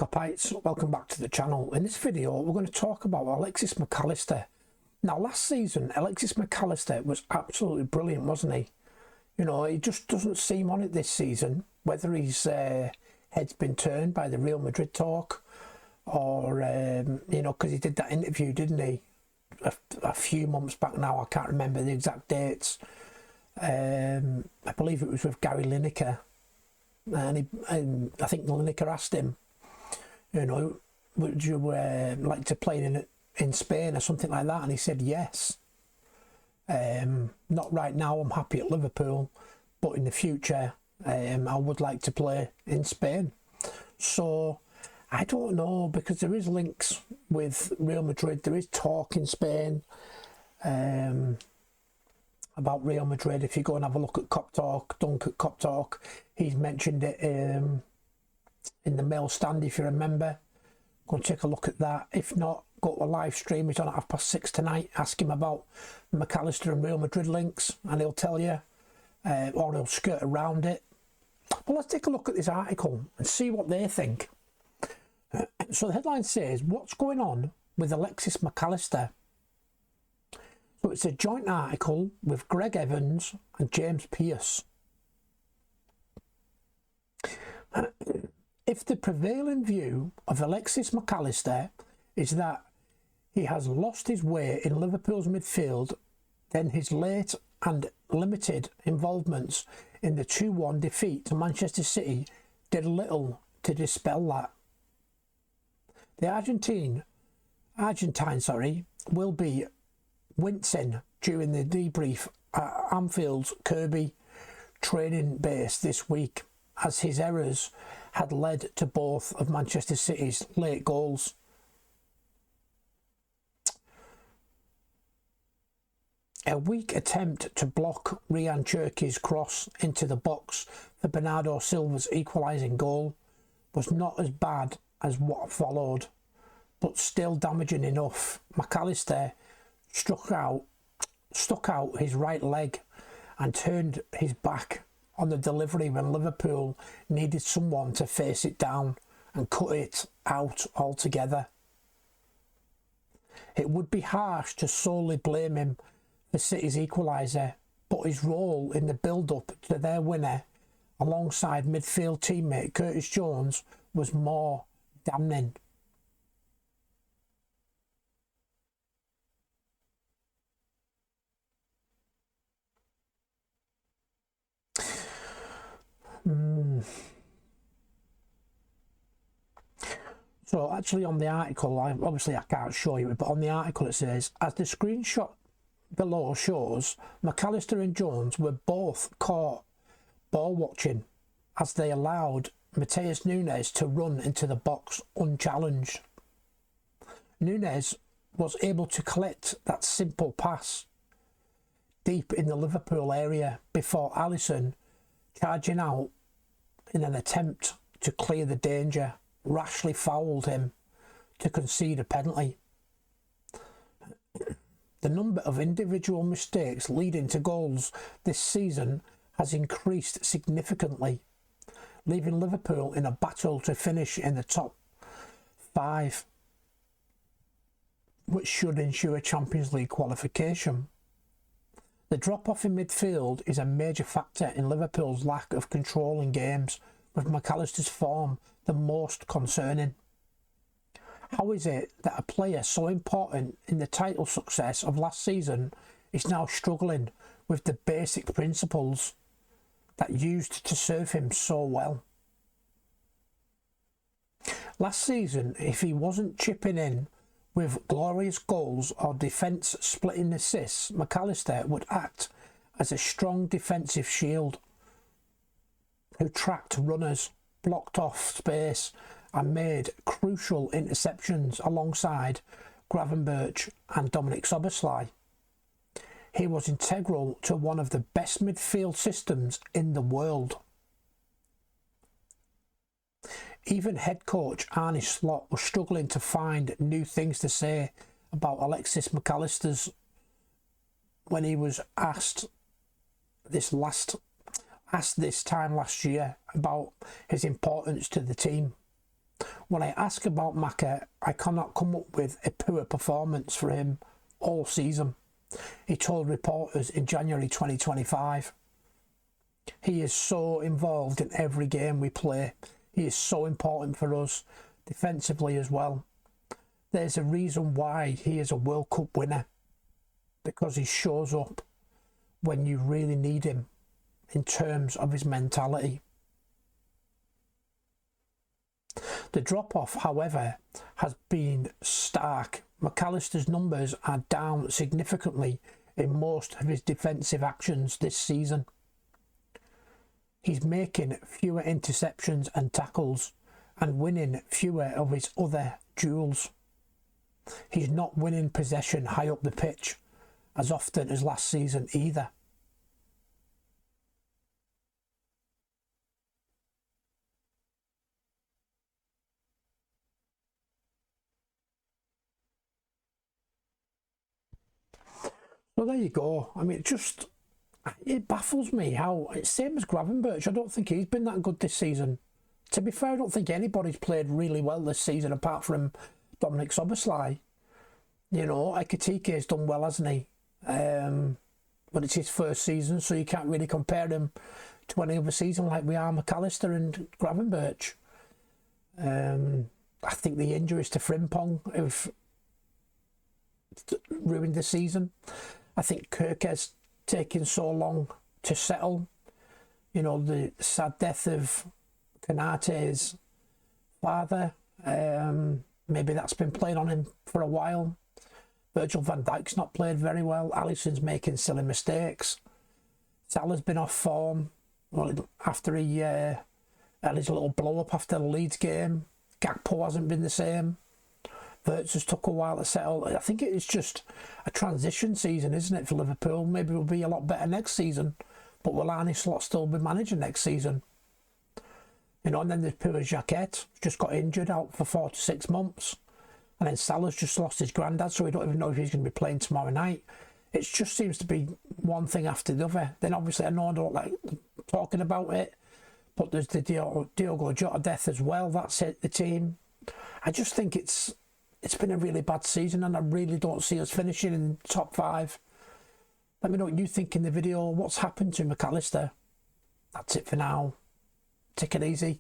Scopites, welcome back to the channel. In this video we're going to talk about Alexis Mac Allister. Now last season Alexis Mac Allister was absolutely brilliant, wasn't he? You know, he just doesn't seem on it this season, whether his head's been turned by the Real Madrid talk or you know, because he did that interview, didn't he, a few months back now. I can't remember the exact dates. I believe it was with Gary Lineker. And I think Lineker asked him, you know, would you like to play in Spain or something like that? And he said yes. Not right now, I'm happy at Liverpool, but in the future I would like to play in Spain. So I don't know, because there is links with Real Madrid, there is talk in Spain about Real Madrid. If you go and have a look at Cop Talk, Dunk at Cop Talk, he's mentioned it in the mail stand, if you remember. Go and take a look at that. If not, go to a live stream. He's on at 6:30 tonight. Ask him about Mac Allister and Real Madrid links and he'll tell you, or he'll skirt around it. But let's take a look at this article and see what they think. So the headline says, what's going on with Alexis Mac Allister? So it's a joint article with Greg Evans and James Pearce. If the prevailing view of Alexis Mac Allister is that he has lost his way in Liverpool's midfield, then his late and limited involvements in the 2-1 defeat to Manchester City did little to dispel that. The Argentine, will be wincing during the debrief at Anfield's Kirby training base this week, as his errors had led to both of Manchester City's late goals. A weak attempt to block Ryan Cherki's cross into the box for Bernardo Silva's equalising goal was not as bad as what followed, but still damaging enough. Mac Allister stuck out his right leg and turned his back on the delivery when Liverpool needed someone to face it down and cut it out altogether. It would be harsh to solely blame him for City's equaliser, but his role in the build-up to their winner alongside midfield teammate Curtis Jones was more damning. So actually on the article, obviously I can't show you it, but on the article it says, as the screenshot below shows, Mac Allister and Jones were both caught ball watching as they allowed Matheus Nunes to run into the box unchallenged. Nunes was able to collect that simple pass deep in the Liverpool area before Alisson, charging out in an attempt to clear the danger, rashly fouled him to concede a penalty. The number of individual mistakes leading to goals this season has increased significantly, leaving Liverpool in a battle to finish in the top 5, which should ensure Champions League qualification. The drop-off in midfield is a major factor in Liverpool's lack of control in games, with Mac Allister's form the most concerning. How is it that a player so important in the title success of last season is now struggling with the basic principles that used to serve him so well? Last season, if he wasn't chipping in with glorious goals or defence splitting assists, Mac Allister would act as a strong defensive shield who tracked runners, blocked off space and made crucial interceptions alongside Gravenberch and Dominic Szoboszlai. He was integral to one of the best midfield systems in the world. Even head coach Arne Slot was struggling to find new things to say about Alexis Mac Allister's when he was asked this time last year about his importance to the team. When I ask about Maka, I cannot come up with a poor performance for him all season. He told reporters in January 2025. He is so involved in every game we play. He is so important for us, defensively as well. There's a reason why he is a World Cup winner, because he shows up when you really need him in terms of his mentality. The drop-off, however, has been stark. McAllister's numbers are down significantly in most of his defensive actions this season. He's making fewer interceptions and tackles and winning fewer of his other duels. He's not winning possession high up the pitch as often as last season either. So there you go. I mean, it baffles me how it's same as Gravenberch. I don't think he's been that good this season. To be fair, I don't think anybody's played really well this season apart from Dominic Szoboszlai. You know, Ekitike's done well, hasn't he? But it's his first season, so you can't really compare him to any other season like we are McAllister and Gravenberch. I think the injuries to Frimpong have ruined the season. I think Kirke's taking so long to settle. You know, the sad death of Konate's father. Maybe that's been playing on him for a while. Virgil van Dijk's not played very well. Alisson's making silly mistakes. Salah's been off form. Well, after he had his little blow up after the Leeds game. Gakpo hasn't been the same. Wirtz has took a while to settle. I think it's just a transition season, isn't it, for Liverpool? Maybe we'll be a lot better next season, but will Arne Slot still be managing next season? You know, and then there's Pura Jacquet, just got injured, out for 4 to 6 months. And then Salah's just lost his granddad, so we don't even know if he's going to be playing tomorrow night. It just seems to be one thing after the other. Then obviously I know I don't like talking about it, but there's the Diogo Jota death as well. That's hit the team. I just think it's been a really bad season, and I really don't see us finishing in top 5. Let me know what you think in the video. What's happened to McAllister? That's it for now. Take it easy.